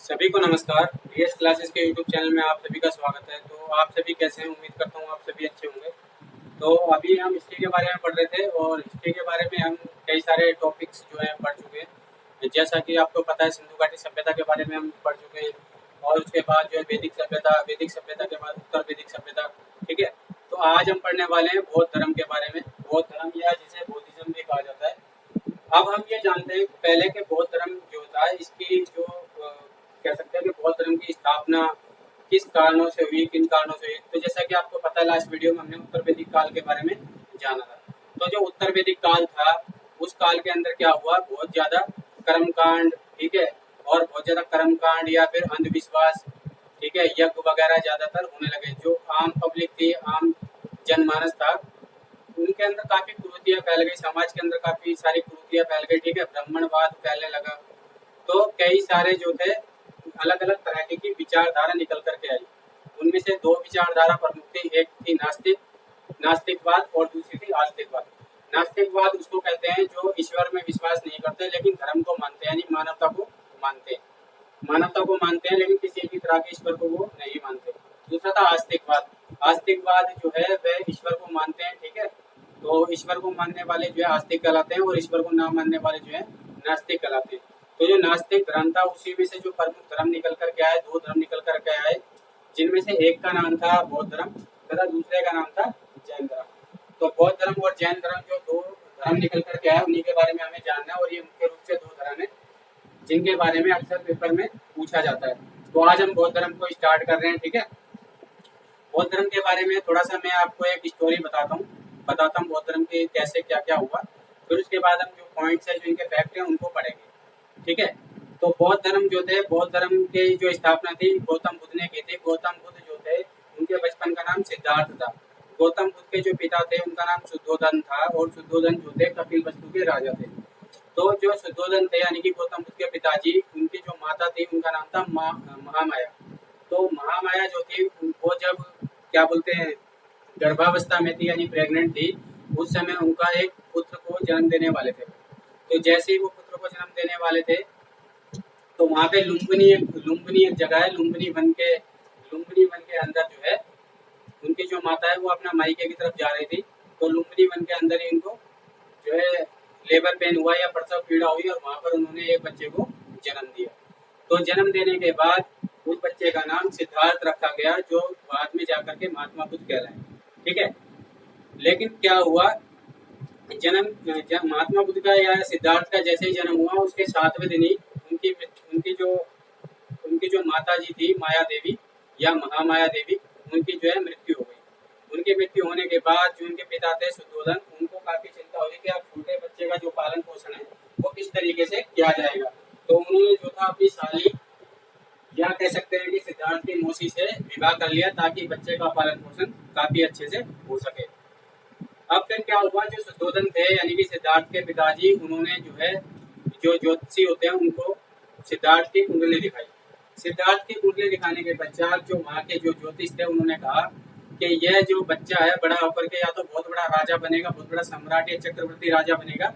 सभी को नमस्कार। डीएस क्लासेस के यूट्यूब चैनल में आप सभी का स्वागत है। तो आप सभी कैसे हैं? उम्मीद करता हूँ आप सभी अच्छे होंगे। तो अभी हम हिस्ट्री के बारे में पढ़ रहे थे और हिस्ट्री के बारे में हम कई सारे टॉपिक्स जो हैं पढ़ चुके हैं। जैसा कि आपको पता है, सिंधु घाटी सभ्यता के बारे में हम पढ़ चुके हैं और उसके बाद जो है वैदिक सभ्यता के बाद उत्तर वैदिक सभ्यता। ठीक है। तो आज हम पढ़ने वाले हैं बौद्ध धर्म के बारे में। बौद्ध धर्म या जिसे बौद्धिज्म भी कहा जाता है। अब हम ये जानते हैं कि पहले के बौद्ध धर्म जो था, इसकी जो कह सकते हैं कि बौद्ध धर्म की स्थापना किस कारणों से हुई, किन कारणों से हुई। तो जैसा कि आपको पता है, लास्ट वीडियो में हमने उत्तर वैदिक काल के बारे में जाना था। तो जो उत्तर वैदिक काल था, उस काल के अंदर क्या हुआ, बहुत ज्यादा कर्मकांड, ठीक है, और बहुत ज्यादा कर्मकांड या फिर अंधविश्वास, ठीक है, यज्ञ वगैरह ज्यादातर होने लगे। जो आम पब्लिक थी, आम जनमानस था, उनके अंदर काफी कुरीतियां फैल गई, समाज के अंदर काफी सारी कुरीतियां फैल गई। ठीक है, ब्राह्मणवाद फैलने लगा। तो कई सारे जो थे अलग अलग तरह की विचारधारा निकल करके आई। उनमें से दो विचारधारा प्रमुख थी। एक थी नास्तिकवाद और दूसरी थी आस्तिकवाद। नास्तिकवाद उसको कहते हैं जो ईश्वर में विश्वास नहीं करते लेकिन धर्म को मानते हैं, यानी मानवता को मानते हैं। मानवता को मानते हैं लेकिन किसी भी तरह के ईश्वर को वो नहीं मानते। दूसरा था आस्तिकवाद। आस्तिकवाद जो है वह ईश्वर को मानते हैं। ठीक है, तो ईश्वर को मानने वाले जो है आस्तिक कहलाते हैं और ईश्वर को ना मानने वाले जो है नास्तिक कहलाते हैं। तो जो नास्तिक धर्म था, उसी में से जो प्रमुख धर्म निकल कर के आए, दो धर्म निकल कर के आए, जिनमें से एक का नाम था बौद्ध धर्म तथा दूसरे का नाम था जैन धर्म। तो बौद्ध धर्म और जैन धर्म, जो दो धर्म निकल कर के आए, उन्हीं के बारे में हमें जानना है। और ये मुख्य रूप से दो धर्म है जिनके बारे में अक्सर पेपर में पूछा जाता है। तो आज हम बौद्ध धर्म को स्टार्ट कर रहे हैं। ठीक है, बौद्ध धर्म के बारे में थोड़ा सा मैं आपको एक स्टोरी बताता हूँ बौद्ध धर्म के कैसे क्या क्या हुआ। फिर उसके बाद हम जो पॉइंट्स है, जो इनके फैक्ट हैं, उनको पढ़ेंगे। ठीक है, तो बौद्ध धर्म जो थे, बौद्ध धर्म की जो स्थापना थी गौतम बुद्ध ने की थी। गौतम बुद्ध जो थे, उनके बचपन का नाम सिद्धार्थ था। गौतम बुद्ध के जो पिता थे, उनका नाम शुद्धोधन था और शुद्धोधन जो थे कपिलवस्तु के राजा थे। तो जो शुद्धोधन थे, यानी कि गौतम बुद्ध के पिताजी, उनकी जो माता थी उनका नाम था महामाया। तो महामाया जो थी, वो जब क्या बोलते हैं गर्भावस्था में थी, यानी प्रेग्नेंट थी, उस समय उनका एक पुत्र को जन्म देने वाले थे। तो जैसे ही वो पुत्र को जन्म देने वाले थे, तो वहाँ पे लुम्बिनी एक जगह है, लुम्बिनी वन के अंदर जो है उनकी जो माता है वो अपना मायके की तरफ जा रही थी। तो लुम्बिनी वन के अंदर ही उनको जो है लेबर पेन हुआ या प्रसव पीड़ा हुई और वहाँ पर उन्होंने एक बच्चे को जन्म दिया। तो जन्म देने के बाद उस बच्चे का नाम सिद्धार्थ रखा गया, जो बाद में जाकर के महात्मा बुद्ध कहलाए। ठीक है, लेकिन क्या हुआ, महात्मा बुद्ध का या सिद्धार्थ का जैसे ही जन्म हुआ, उसके 7वें दिन ही उनकी उनकी जो माता जी थी माया देवी या महामाया देवी, उनकी जो है मृत्यु हो गई। उनकी मृत्यु होने के बाद जो उनके पिता थे शुद्धोधन, उनको काफी चिंता हुई कि अब छोटे बच्चे का जो पालन पोषण है वो किस तरीके से किया जाएगा। तो उन्होंने जो था अपनी साली या कह सकते हैं कि सिद्धार्थ की मौसी से विवाह कर लिया, ताकि बच्चे का पालन पोषण काफी अच्छे से हो सके। अब फिर क्या हुआ, जो शुद्धोधन थे यानी कि सिद्धार्थ के पिताजी, उन्होंने जो है जो ज्योतिषी होते हैं उनको सिद्धार्थ की कुंडली दिखाई। सिद्धार्थ की कुंडली दिखाने के पश्चात जो वहाँ के जो ज्योतिष थे, उन्होंने कहा कि यह जो बच्चा है बड़ा होकर के या तो बहुत बड़ा राजा बनेगा, बहुत बड़ा सम्राट या चक्रवर्ती राजा बनेगा,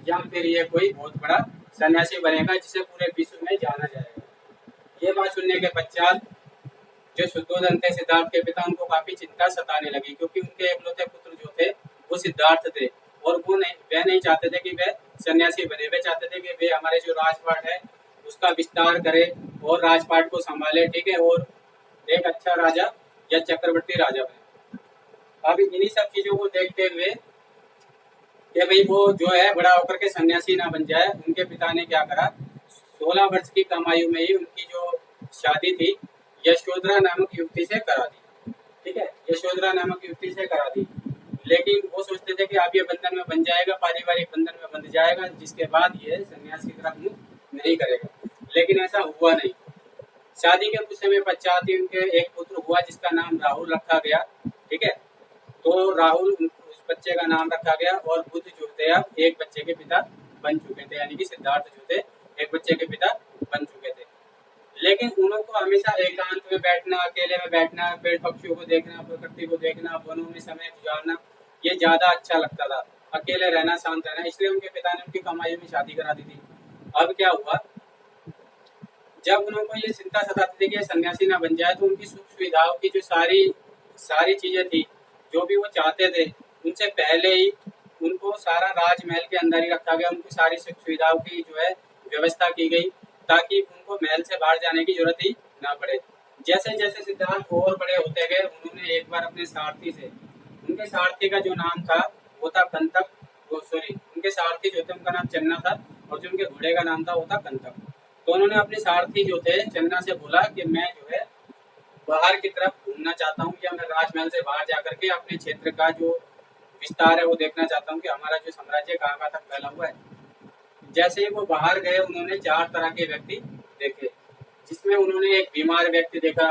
या फिर ये कोई बहुत बड़ा सन्यासी बनेगा जिसे पूरे विश्व में जाना जाएगा। ये बात सुनने के पश्चात जो शुद्धोधन थे, सिद्धार्थ के पिता, उनको काफी चिंता सताने लगी, क्योंकि उनके एकलौते पुत्र जो थे वो सिद्धार्थ थे और वे नहीं चाहते थे कि वे सन्यासी बने। वे चाहते थे कि वे हमारे जो राजपाट है उसका विस्तार करे और राजपाट को संभाले। ठीक है, और एक अच्छा राजा या चक्रवर्ती राजा बने। अब इन्हीं सब चीजों को देखते हुए कि भाई वो जो है बड़ा होकर के सन्यासी ना बन जाए, उनके पिता ने क्या करा, 16 वर्ष की कम आयु में ही उनकी जो शादी थी यशोधरा नामक युवती से करा दी। ठीक है, यशोधरा नामक युवती से करा दी। लेकिन वो सोचते थे कि अब ये बंधन में बन जाएगा, पारिवारिक बंधन में बंध जाएगा, जिसके बाद ये सन्यास की तरफ मुंह नहीं करेगा। लेकिन ऐसा हुआ नहीं। शादी के कुछ समय पश्चात ही उनके एक पुत्र हुआ जिसका नाम राहुल रखा गया। ठीक है, तो राहुल उस बच्चे का नाम रखा गया और बुद्ध जो थे अब एक बच्चे के पिता बन चुके थे, यानी कि सिद्धार्थ जो थे एक बच्चे के पिता बन चुके थे। लेकिन उनको हमेशा एकांत में बैठना, अकेले में बैठना, पेड़ पक्षियों को देखना, प्रकृति को देखना, वनों में समय गुजारना, ये ज्यादा अच्छा लगता था। अकेले रहना, शांत रहना, इसलिए उनके पिता ने उनकी कम आयु में शादी करा दी थी। अब क्या हुआ, जब उनको ये चिंता सताती थी कि ये सन्यासी ना बन जाए, तो उनकी सुख सुविधाओं की जो सारी सारी चीजें थी, जो भी वो चाहते थे, उनसे पहले ही उनको सारा राजमहल के अंदर ही रखा गया। उनको सारी सुख सुविधाओं की जो है व्यवस्था की गई, ताकि उनको महल से बाहर जाने की जरूरत ही ना पड़े। जैसे जैसे सिद्धार्थ और बड़े होते गए, उन्होंने एक बार अपने सारथी से, उनके सारथी का जो नाम था वो था कंतक, वो सॉरी, उनके सारथी जो थे उनका नाम चन्ना था, और जो उनके घोड़े का नाम था वो था कंतक। तो उन्होंने अपने सारथी जो थे चन्ना से बोला कि मैं जो है बाहर की तरफ घूमना चाहता हूँ, या मैं राजमहल से बाहर जाकर के अपने क्षेत्र का जो विस्तार है वो देखना चाहता हूँ कि हमारा जो साम्राज्य कहाँ कहाँ तक फैला हुआ है। जैसे ही वो बाहर गए, उन्होंने 4 तरह के व्यक्ति देखे, जिसमें उन्होंने एक बीमार व्यक्ति देखा,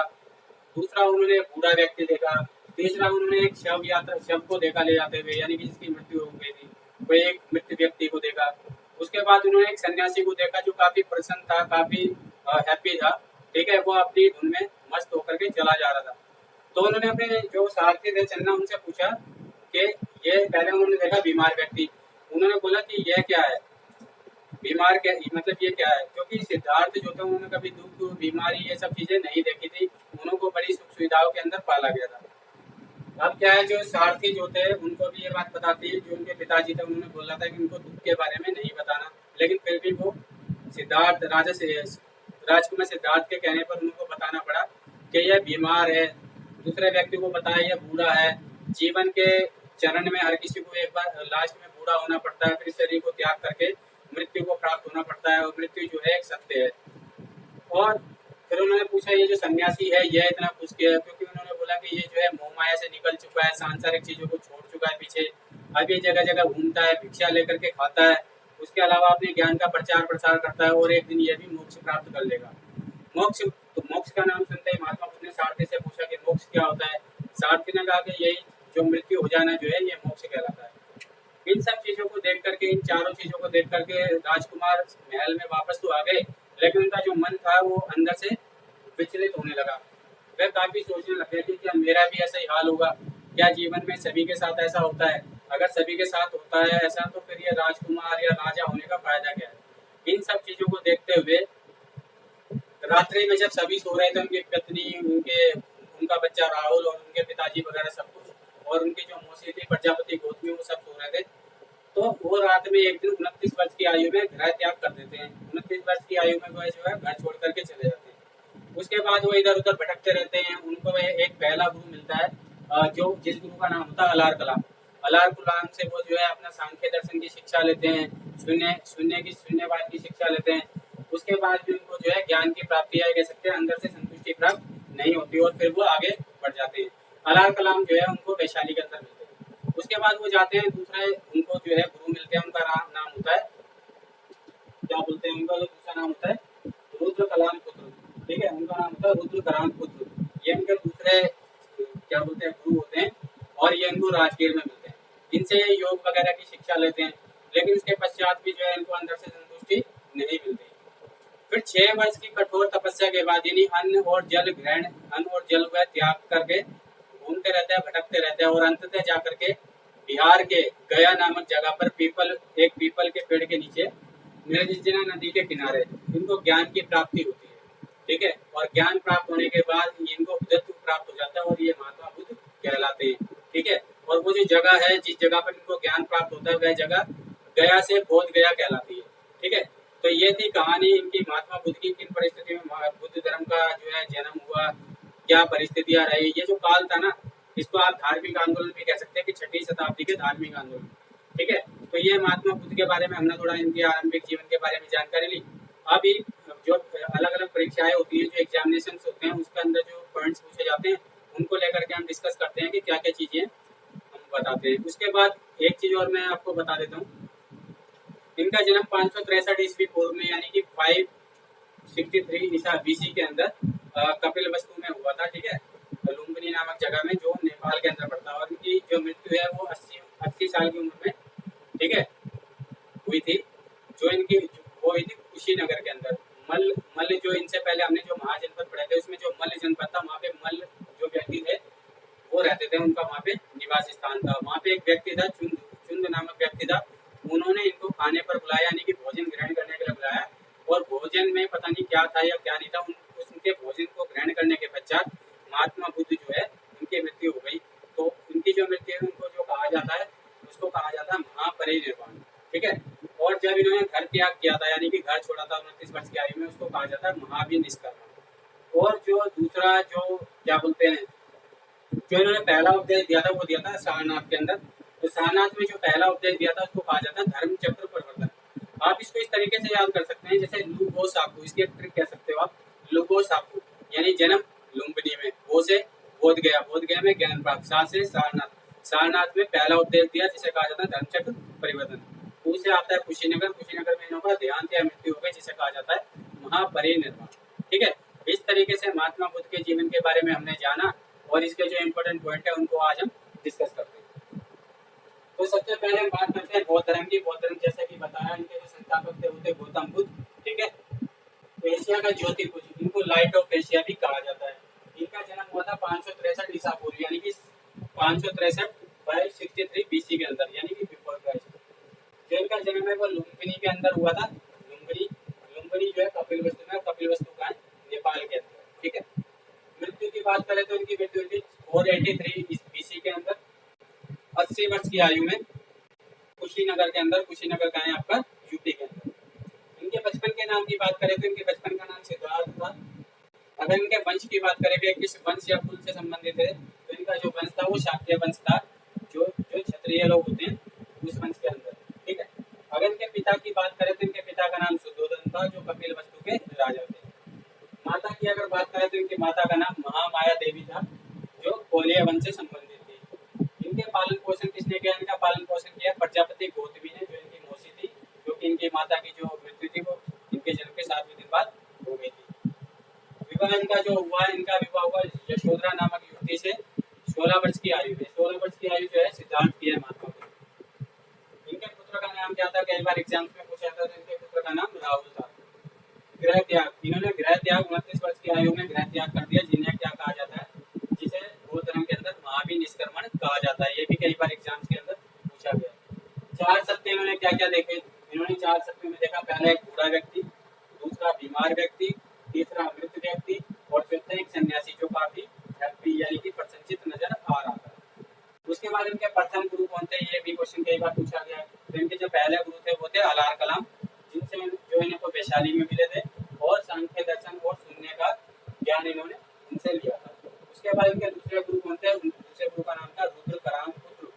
दूसरा उन्होंने एक बूढ़ा व्यक्ति देखा, तीसरा उन्होंने एक शव को देखा ले जाते हुए, यानी कि जिसकी मृत्यु हो गई थी, कोई एक मृत व्यक्ति को देखा। उसके बाद उन्होंने एक सन्यासी को देखा जो काफी प्रसन्न था, काफी हैप्पी था, ठीक है, वो अपनी धुन में मस्त होकर के चला जा रहा था। तो उन्होंने अपने जो सारथी थे चन्ना, उनसे पूछा कि ये, पहले उन्होंने देखा बीमार व्यक्ति, उन्होंने बोला कि यह क्या है, बीमार क्या मतलब ये क्या है, क्योंकि सिद्धार्थ जो थे उन्होंने कभी दुख बीमारी ये सब चीजें नहीं देखी थी, उनको बड़ी सुख सुविधाओं के अंदर पाला गया था। अब क्या है, जो सारथी जो थे उनको भी ये बात पता थी, जो उनके पिताजी थे उन्होंने बोला था कि उनको दुख के बारे में नहीं बताना, लेकिन फिर भी वो सिद्धार्थ राजा से राजकुमार सिद्धार्थ के कहने पर उनको बताना पड़ा कि यह बीमार है। दूसरे व्यक्ति को बताया यह बूढ़ा है। जीवन के चरण में हर किसी को एक बार लास्ट में बूढ़ा होना पड़ता है, फिर शरीर को त्याग करके मृत्यु को प्राप्त होना पड़ता है, और मृत्यु जो है एक सत्य है। और फिर उन्होंने पूछा ये जो सन्यासी है यह इतना खुश किया है, क्योंकि उन्होंने बोला कि ये जो है मोह माया से निकल चुका है, सांसारिक चीजों को छोड़ चुका है पीछे, अब ये जगह जगह घूमता है, भिक्षा लेकर के खाता है, उसके अलावा अपने ज्ञान का प्रचार प्रसार करता है, और एक दिन ये भी मोक्ष प्राप्त कर लेगा। मोक्ष, तो मोक्ष का नाम सुनते ही महात्मा बुद्ध ने सारथी से पूछा कि मोक्ष क्या होता है। सारथी ने कहा कि यही जो मृत्यु हो जाना जो है ये मोक्ष कहलाता है। इन सब चीजों को देख करके, इन चारों चीजों को देख करके राजकुमार महल में वापस तो आ गए, लेकिन उनका जो मन था वो अंदर से विचलित होने लगा। वह काफी सोचने लगे कि क्या मेरा भी ऐसा ही हाल होगा, क्या जीवन में सभी के साथ ऐसा होता है, अगर सभी के साथ होता है ऐसा, तो फिर ये राजकुमार या राजा होने का फायदा क्या है। इन सब चीजों को देखते हुए रात्रि में जब सभी सो रहे थे, उनकी पत्नी, उनका बच्चा राहुल, और उनके पिताजी वगैरह सब कुछ, और उनकी जो मौसी थी प्रजापति गौतमी, वो सब सो रहे थे। तो वो रात में एक दिन 29 वर्ष की आयु में गृह त्याग कर देते हैं। 29 वर्ष की आयु में वो जो है घर छोड़ करके चले जाते हैं। उसके बाद वो इधर उधर भटकते रहते हैं। उनको एक पहला गुरु मिलता है, जो जिस गुरु का नाम होता है अलार कलाम। अलार कलाम से वो जो है अपना सांख्य दर्शन की शिक्षा लेते हैं, शून्यवाद की शिक्षा लेते हैं। उसके बाद भी उनको जो है ज्ञान की प्राप्ति है, कह सकते हैं अंदर से संतुष्टि प्राप्त नहीं होती, और फिर वो आगे बढ़ जाते हैं। अलार कलाम जो है उनको वैशाली के अंदर मिलते हैं। उसके बाद वो जाते हैं, दूसरे उनको जो है गुरु मिलते हैं, उनका नाम होता है, क्या बोलते हैं, उनका जो दूसरा नाम होता है रुद्र कलाम पुत्र, ठीक है, उनका नाम होता है रुद्र कलाम पुत्र। ये उनके दूसरे क्या बोलते हैं गुरु होते हैं, और ये इनको राजगीर में मिलते हैं। इनसे ये योग वगैरह की शिक्षा लेते हैं, लेकिन इसके पश्चात भी जो है इनको अंदर से संतुष्टि नहीं मिलती। फिर 6 वर्ष की कठोर तपस्या के बाद, यानी अन्न और जल व त्याग करके घूमते रहते हैं, भटकते रहते हैं, और अंततः जाकर के बिहार के गया नामक जगह पर एक पीपल के पेड़ के नीचे निर्जना नदी के किनारे इनको ज्ञान की प्राप्ति होती है, ठीक है। और ज्ञान प्राप्त होने के बाद इनको बुद्धत्व प्राप्त हो जाता है, और ये महात्मा बुद्ध कहलाते हैं, ठीक है। और वो जो जगह है, जिस जगह पर इनको ज्ञान प्राप्त होता है, वह जगह गया से बोध गया कहलाती है, ठीक है। तो ये थी कहानी इनकी, महात्मा बुद्ध की किन परिस्थितियों में बुद्ध धर्म का जो है जन्म हुआ, क्या परिस्थितियां रही। ये जो काल था ना, इसको आप धार्मिक आंदोलन भी कह सकते हैं कि 6वीं शताब्दी के धार्मिक आंदोलन, ठीक है। तो ये महात्मा बुद्ध के बारे में हमने थोड़ा इनके आरंभिक जीवन के बारे में जानकारी ली। अभी जो अलग अलग परीक्षाएं होती हैं, जो एग्जामिनेशन होते हैं, उसके अंदर जो पॉइंट्स पूछे जाते हैं, उनको लेकर के हम डिस्कस करते हैं कि क्या क्या चीजें हम बताते हैं। उसके बाद एक चीज और मैं आपको बता देता हूँ, इनका जन्म 563 ईस्वी पूर्व में, यानी कि 563 ईसा बीसी के अंदर कपिल वस्तु में हुआ था, ठीक है, लुम्बिनी नामक जगह में, जो नेपाल के अंदर पड़ता है। और इनकी जो मृत्यु है वो 80 साल की उम्र में, ठीक है, हुई थी। जो इनकी वो हुई थी कुशीनगर के अंदर। मल्ल जो इनसे पहले हमने जो महाजनपद पढ़े थे, उसमें जो मल्ल जनपद था, वहाँ पे मल्ल जो व्यक्ति थे वो रहते थे, उनका वहाँ पे निवास स्थान था। वहाँ पे एक व्यक्ति था, चुंद नामक व्यक्ति था। उन्होंने इनको खाने पर बुलाया, यानी कि भोजन ग्रहण करने के लिए बुलाया, और भोजन भोजन में पता नहीं क्या था या क्या नहीं था, उनके भोजन को ग्रहण करने के पश्चात महात्मा बुद्ध जो है उनकी मृत्यु हो गई। तो उनकी जो मृत्यु है उनको जो कहा जाता है, उसको कहा जाता है महापरिनिर्वाण। ठीक है। और जब इन्होंने घर त्याग किया था, यानी कि घर छोड़ा था 29 वर्ष की आयु में, उसको कहा जाता है महावीर निष्कर्मण। और जो दूसरा जो क्या बोलते हैं, जो इन्होंने पहला उपदेश दिया था वो दिया था सारनाथ के अंदर। तो सारनाथ में जो पहला उपदेश दिया था उसको कहा जाता है धर्म चक्र प्रवर्तन। आप इसको इस तरीके से याद कर सकते हैं, जैसे लुगो साकू, इसकी एक ट्रिक कह सकते हो आप, लुगो साकू यानी जन्म लुम्बिनी में, वो से बोध गया, बोध गया में ज्ञान प्राप्त, सा से सारनाथ, सारनाथ में पहला उपदेश दिया जिसे कहा जाता है धर्म चक्र परिवर्तन। ऊ से आता है कुशीनगर, कुशीनगर में इन्हों का देहांत या मृत्यु हो गई जिसे कहा जाता है महापरिनिर्वाण। ठीक है। इस तरीके से महात्मा बुद्ध के जीवन के बारे में हमने जाना और इसके जो इम्पोर्टेंट पॉइंट है उनको आज हम डिस्कस करते हैं। तो सबसे पहले हम बात करते हैं बौद्ध धर्म की। बौद्ध धर्म जैसे कि बताया, इनके जो संस्थापक थे वो थे गौतम बुद्ध। ठीक है। एशिया का ज्योतिर्पुरुष, इनको लाइट ऑफ एशिया भी कहा जाता है। इनका जन्म हुआ था 563 ईसा पूर्व, यानी कि 563 बाय 63 बीसी के अंदर, यानी कि बिफोर क्राइस्ट। जो इनका जन्म है वो लुम्बिनी के अंदर हुआ था। लुम्बिनी, लुम्बिनी जो है कपिलवस्तु में, कपिलवस्तु का है नेपाल के अंदर। ठीक है। मृत्यु की बात करें तो इनकी मृत्यु हुई 483 बीसी के अंदर, 80 वर्ष की आयु में, कुशीनगर के अंदर। कुशीनगर का है आपका यूपी के अंदर। इनके बचपन के नाम की बात करें तो इनके बचपन का नाम सिद्धार्थ था। अगर इनके वंश की बात करें कि किस वंश या कुल से संबंधित है, तो इनका जो वंश था वो शाक्य वंश था, जो क्षत्रिय लोग होते हैं उस वंश के अंदर। ठीक है। अगर इनके पिता की बात करें तो इनके पिता का नाम सुद्धोधन था, जो कपिलवस्तु के राजा थे। माता की अगर बात करें तो इनकी माता का नाम महामाया देवी था, जो कोलिया वंश से संबंधित थी। इनके पालन पोषण किसने किया? इनका पालन पोषण किया प्रजापति गौतमी ने, जो इनकी मौसी थी, जो कि इनकी माता की जो मृत्यु थी वो इनके जन्म के 7वें दिन बाद हो गई थी। विवाह इनका जो हुआ, इनका विवाह हुआ यशोधरा नामक युवती से 16 वर्ष की आयु में। 16 वर्ष की आयु जो है सिद्धार्थ की है महात्मा को। इनके पुत्र का नाम क्या था? कई बार एग्जाम्स में पूछा था। इनके पुत्र का नाम राहुल था। गृह त्याग, इन्होंने गृह त्याग 29 वर्ष की आयु में गृह त्याग कर दिया, जिन्हें क्या कहा जाता है, जिसे बौद्ध धर्म के अंदर महावीर निष्कर्मण कहा जाता है। ये भी कई बार एग्जाम्स के अंदर पूछा गया। 4 सत्य इन्होंने क्या क्या देखे? इन्होंने 4 सत्यों में देखा, पहला एक बूढ़ा व्यक्ति, दूसरा बीमार व्यक्ति, तीसरा मृत व्यक्ति, और चौथा एक सन्यासी जो काफी हैप्पी यानी कि प्रसन्नचित्त नजर आ रहा था। उसके बाद इनके प्रथम गुरु कौन थे? ये भी क्वेश्चन कई बार पूछा गया। तो इनके जो पहले गुरु थे वो थे अलार कलाम, जिनसे जो इनको वैशाली में मिले थे, और सांख्य दर्शन और शून्य का ज्ञान इन्होंने इनसे लिया था। उसके बाद इनके दूसरे गुरु कौन थे? दूसरे गुरु का नाम था रुद्रकराम पुत्र,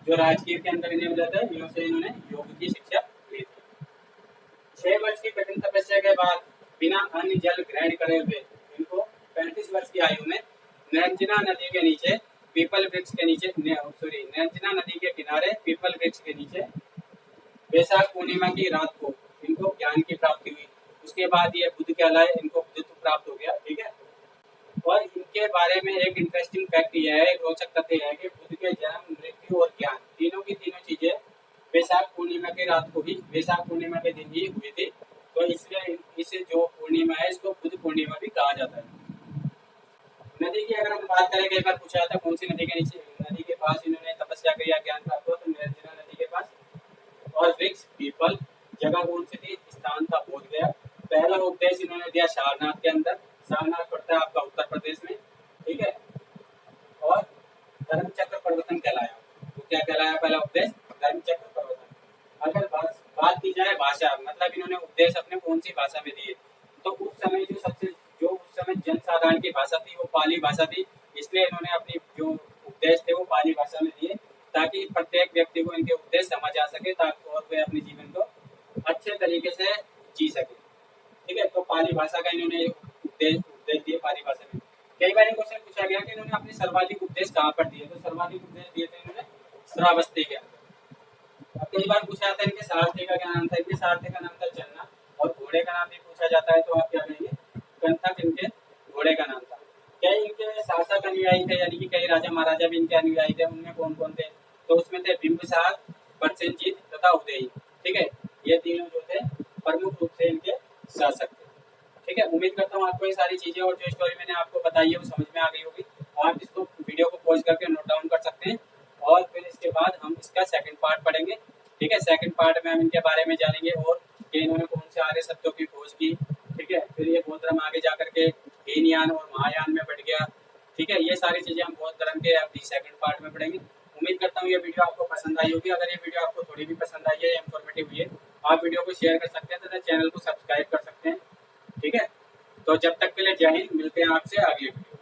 जो राजगीर के अंदर इन्हें मिले थे। इनसे इन्होंने योग की शिक्षा ली थी। 6 वर्ष की कठिन तपस्या के बाद बिना अन्न जल ग्रहण करे हुए इनको 35 वर्ष की आयु में निरंजना नदी के नीचे पीपल वृक्ष के नीचे, निरंजना नदी के किनारे पीपल वृक्ष के नीचे वैशाख पूर्णिमा की रात को इनको ज्ञान की प्राप्ति हुई। उसके बाद ये बुद्ध कहलाए, इनको बुद्धत्व प्राप्त हो गया। ठीक है। और इनके बारे में एक इंटरेस्टिंग फैक्ट यह है, एक रोचक तथ्य है कि बुद्ध के जन्म, मृत्यु और ज्ञान तीनों की तीनों चीजें वैशाख पूर्णिमा की रात को ही, वैशाख पूर्णिमा के दिन ही हुई थी। तो इसलिए इसे जो पूर्णिमा है इसको बुद्ध पूर्णिमा भी कहा जाता है। नदी की अगर हम बात करें, कई बार पूछा जाता है कौन सी नदी के नीचे, नदी के पास इन्होंने तपस्या की या ज्ञान प्राप्त हुआ, तो निरंजना नदी के पास। और वृक्ष पीपल, जगह कौन सी थी? स्थान था बोध गया। पहला उपदेश इन्होंने दिया सारनाथ के अंदर। सारनाथ पड़ता है आपका उत्तर प्रदेश में। ठीक है। और धर्म चक्र प्रवर्तन कहलाया। तो क्या कहलाया पहला उपदेश? धर्म चक्र प्रवर्तन। अगर बात की जाए भाषा, मतलब इन्होंने उपदेश अपने कौन सी भाषा में दिए, तो उस समय जो उस समय जनसाधारण की भाषा थी वो पाली भाषा थी। इसलिए इन्होंने अपनी जो उपदेश थे वो पाली भाषा में दिए, ताकि प्रत्येक व्यक्ति को इनके उपदेश समझ आ सके, ताकि और वे अपने जीवन को अच्छे तरीके से जी सके। ठीक है। तो पाली भाषा का इन्होंने उपदेश दिए पाली भाषा में। कई बार क्वेश्चन पूछा गया कि इन्होंने अपने सर्वाधिक उपदेश कहाँ पर दिए, तो सर्वाधिक उपदेश दिए थे इन्होंने श्रावस्ती के अंदर। अब कई बार पूछा जाता है इनके सारथी का क्या नाम था? इनके सारथी का नाम था चन्ना, और घोड़े का नाम भी पूछा जाता है, तो आप क्या कहेंगे? कंथक इनके घोड़े का नाम था। कई इनके शासक अनुयायी थे, यानी कि कई राजा महाराजा भी इनके अनुयायी थे। उनमें कौन कौन थे? तो उसमें थे बिंबिसार, प्रसेनजीत तथा उदयी। ठीक है। ये तीनों जो थे प्रमुख रूप से इनके शासक थे। ठीक है। उम्मीद करता हूँ आपको ये सारी चीजें और जो स्टोरी मैंने आपको बताई है वो समझ में आ गई होगी। आप इसको वीडियो को पॉज करके नोट डाउन कर सकते हैं, और फिर इसके बाद हम इसका सेकंड पार्ट पढ़ेंगे। ठीक है। सेकंड पार्ट में हम इनके बारे में जानेंगे और कि इन्होंने कौन से आर्य सारे सत्यों की खोज की, ठीक है। फिर ये बौद्ध धर्म आगे जा करके हीनयान और महायान में बढ़ गया, ठीक है। ये सारी चीज़ें हम बौद्ध धर्म के अभी सेकंड पार्ट में पढ़ेंगे। उम्मीद करता हूँ ये वीडियो आपको पसंद आई होगी। अगर ये वीडियो आपको थोड़ी भी पसंद आई है या इन्फॉर्मेटिव हुई है, आप वीडियो को शेयर कर सकते हैं तथा चैनल को सब्सक्राइब कर सकते हैं, ठीक है। तो जब तक के लिए जय हिंद, मिलते हैं आपसे अगली वीडियो।